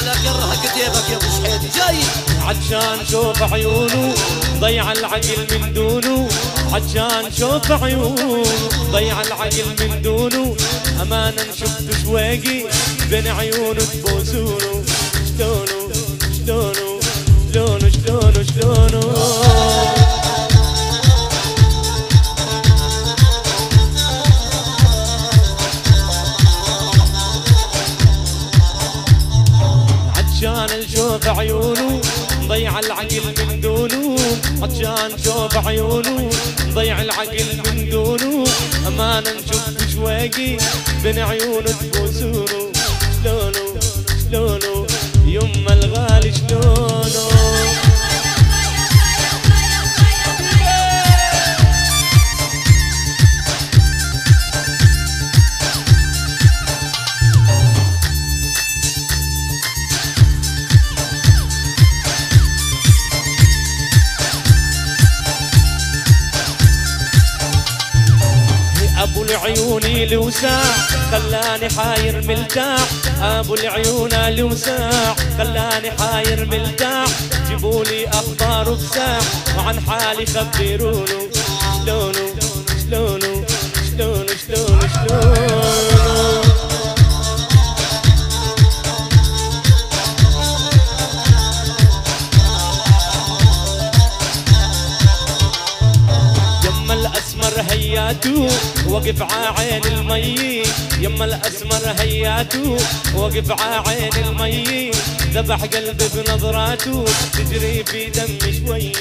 ولا كره كتيبك يا ابو شحيدي جاي. عطشان شوف عيونه ضيع العقل من دونه، عطشان شوف عيونه ضيع العقل من دونه، امانه شفت شويقي بين عيونه تبوسونه، شلونه شلونه شلونه شلونه شلونه. عطشان نشوف عيونه ضيع العقل من دونه، عطشان شوف عيونه ضيع العقل من دونه، امانه نشوف شويقي بين عيونه تبوسونه، شلونه شلونه يما الغالي شلونه. ابو العيون لوساع خلاني حاير ملتاح، ابو العيون لوساع خلاني حاير ملتاح، جيبولي اخبار بساع وعن حالي خبرونه، شلونه شلونه شلونه شلونه شلونه. هياتو وقف عين المي، يما الاسمر هياتو وقف عين المي، ذبح قلبي بنظراته تجري في دمي شوي.